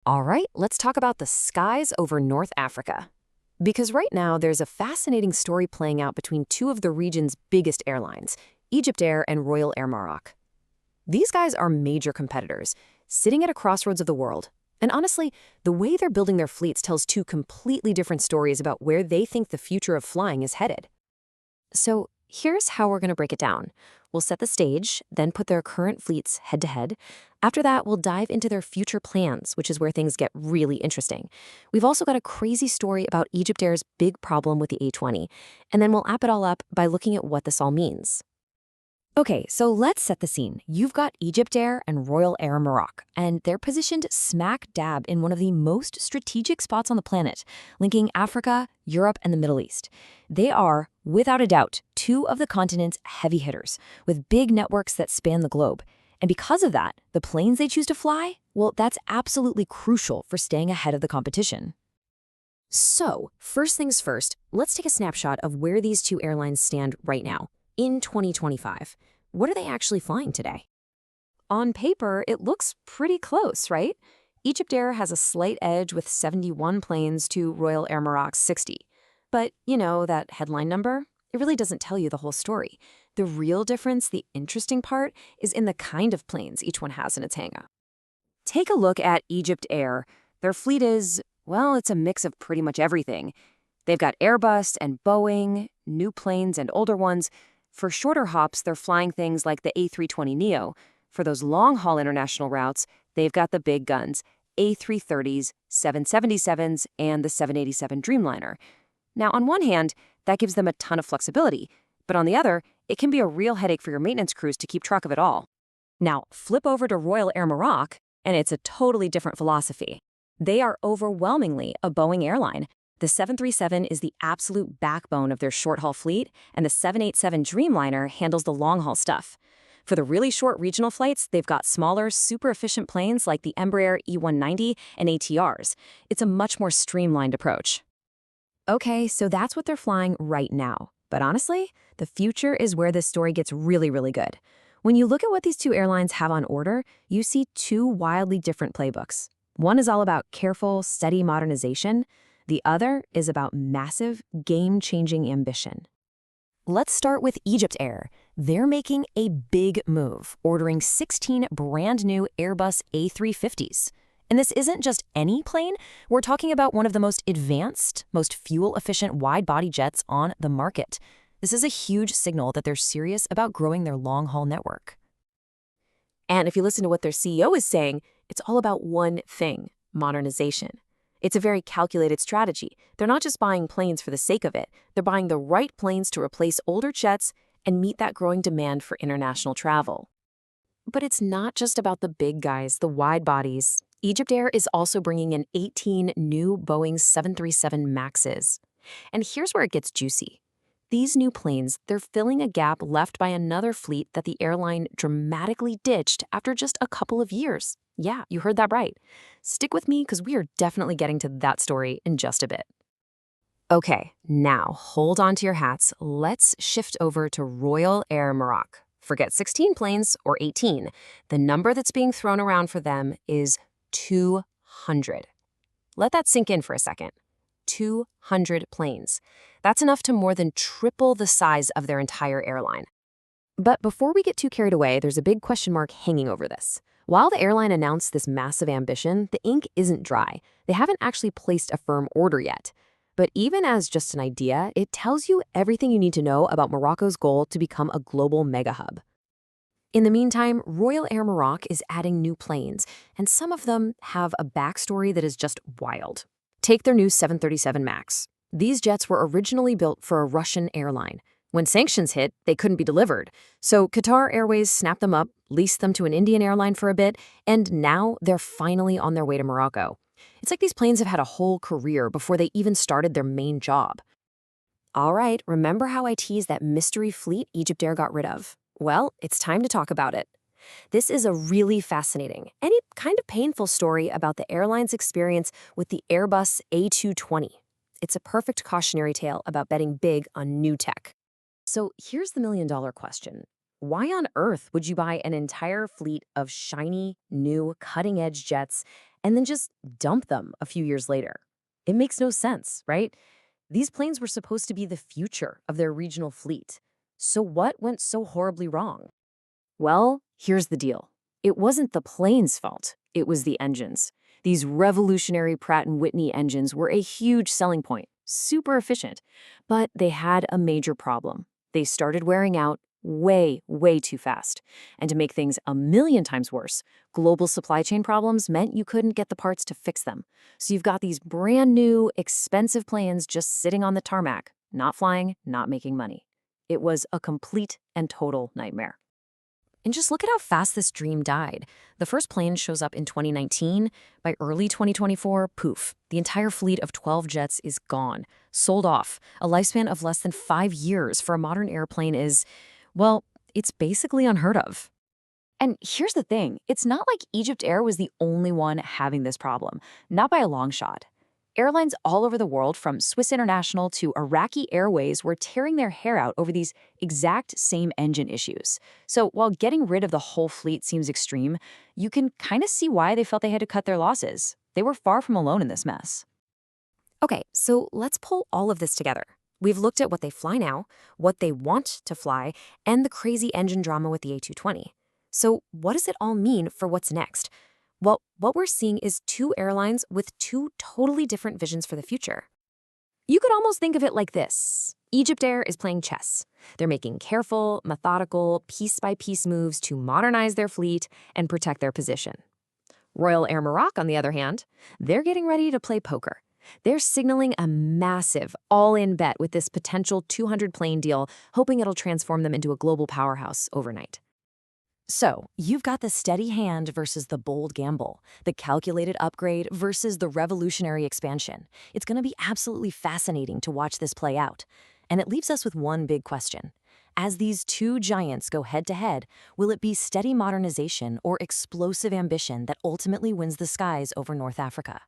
All right, let's talk about the skies over North Africa. Because right now, there's a fascinating story playing out between two of the region's biggest airlines, EgyptAir and Royal Air Maroc. These guys are major competitors, sitting at a crossroads of the world. And honestly, the way they're building their fleets tells two completely different stories about where they think the future of flying is headed. So here's how we're going to break it down. We'll set the stage, then put their current fleets head to head. After that, we'll dive into their future plans, which is where things get really interesting. We've also got a crazy story about EgyptAir's big problem with the A20. And then we'll wrap it all up by looking at what this all means. Okay, so let's set the scene. You've got EgyptAir and Royal Air Maroc, and they're positioned smack dab in one of the most strategic spots on the planet, linking Africa, Europe, and the Middle East. They are, without a doubt, two of the continent's heavy hitters, with big networks that span the globe. And because of that, the planes they choose to fly, well, that's absolutely crucial for staying ahead of the competition. So, first things first, let's take a snapshot of where these two airlines stand right now. In 2025, what are they actually flying today? On paper, it looks pretty close, right? EgyptAir has a slight edge with 71 planes to Royal Air Maroc's 60. But, that headline number, it really doesn't tell you the whole story. The real difference, the interesting part, is in the kind of planes each one has in its hangar. Take a look at EgyptAir. Their fleet is, well, it's a mix of pretty much everything. They've got Airbus and Boeing, new planes and older ones. For shorter hops, they're flying things like the A320neo. For those long-haul international routes, they've got the big guns, A330s, 777s, and the 787 Dreamliner. Now, on one hand, that gives them a ton of flexibility, but on the other, it can be a real headache for your maintenance crews to keep track of it all. Now, flip over to Royal Air Maroc, and it's a totally different philosophy. They are overwhelmingly a Boeing airline. The 737 is the absolute backbone of their short-haul fleet, and the 787 Dreamliner handles the long-haul stuff. For the really short regional flights, they've got smaller, super-efficient planes like the Embraer E190 and ATRs. It's a much more streamlined approach. Okay, so that's what they're flying right now. But honestly, the future is where this story gets really, really good. When you look at what these two airlines have on order, you see two wildly different playbooks. One is all about careful, steady modernization. The other is about massive, game-changing ambition. Let's start with EgyptAir. They're making a big move, ordering 16 brand-new Airbus A350s. And this isn't just any plane. We're talking about one of the most advanced, most fuel-efficient wide-body jets on the market. This is a huge signal that they're serious about growing their long-haul network. And if you listen to what their CEO is saying, it's all about one thing: modernization. It's a very calculated strategy. They're not just buying planes for the sake of it. They're buying the right planes to replace older jets and meet that growing demand for international travel. But it's not just about the big guys, the wide bodies. EgyptAir is also bringing in 18 new Boeing 737 MAXs. And here's where it gets juicy. These new planes, they're filling a gap left by another fleet that the airline dramatically ditched after just a couple of years. Yeah, you heard that right. Stick with me because we are definitely getting to that story in just a bit. Okay, now hold on to your hats. Let's shift over to Royal Air Maroc. Forget 16 planes or 18. The number that's being thrown around for them is 200. Let that sink in for a second. 200 planes. That's enough to more than triple the size of their entire airline. But before we get too carried away, there's a big question mark hanging over this. While the airline announced this massive ambition, the ink isn't dry. They haven't actually placed a firm order yet. But even as just an idea, it tells you everything you need to know about Morocco's goal to become a global mega hub. In the meantime, Royal Air Maroc is adding new planes, and some of them have a backstory that is just wild. Take their new 737 MAX. These jets were originally built for a Russian airline. When sanctions hit, they couldn't be delivered. So Qatar Airways snapped them up, leased them to an Indian airline for a bit, and now they're finally on their way to Morocco. It's like these planes have had a whole career before they even started their main job. All right, remember how I teased that mystery fleet EgyptAir got rid of? Well, it's time to talk about it. This is a really fascinating and kind of painful story about the airline's experience with the Airbus A220. It's a perfect cautionary tale about betting big on new tech. So here's the million-dollar question. Why on earth would you buy an entire fleet of shiny, new, cutting-edge jets and then just dump them a few years later? It makes no sense, right? These planes were supposed to be the future of their regional fleet. So what went so horribly wrong? Well, here's the deal. It wasn't the plane's fault. It was the engines. These revolutionary Pratt& Whitney engines were a huge selling point, super efficient. But they had a major problem. They started wearing out way, way too fast. And to make things a million times worse, global supply chain problems meant you couldn't get the parts to fix them. So you've got these brand new, expensive planes just sitting on the tarmac, not flying, not making money. It was a complete and total nightmare. And just look at how fast this dream died. The first plane shows up in 2019. By early 2024, poof, the entire fleet of 12 jets is gone, sold off. A lifespan of less than 5 years for a modern airplane is, well, it's basically unheard of. And here's the thing, it's not like EgyptAir was the only one having this problem, not by a long shot. Airlines all over the world, from Swiss International to Iraqi Airways, were tearing their hair out over these exact same engine issues. So while getting rid of the whole fleet seems extreme, you can kind of see why they felt they had to cut their losses. They were far from alone in this mess. Okay, so let's pull all of this together. We've looked at what they fly now, what they want to fly, and the crazy engine drama with the A220. So what does it all mean for what's next? Well, what we're seeing is two airlines with two totally different visions for the future. You could almost think of it like this. EgyptAir is playing chess. They're making careful, methodical, piece-by-piece moves to modernize their fleet and protect their position. Royal Air Maroc, on the other hand, they're getting ready to play poker. They're signaling a massive, all-in bet with this potential 200-plane deal, hoping it'll transform them into a global powerhouse overnight. So, you've got the steady hand versus the bold gamble, the calculated upgrade versus the revolutionary expansion. It's going to be absolutely fascinating to watch this play out. And it leaves us with one big question. As these two giants go head-to-head, will it be steady modernization or explosive ambition that ultimately wins the skies over North Africa?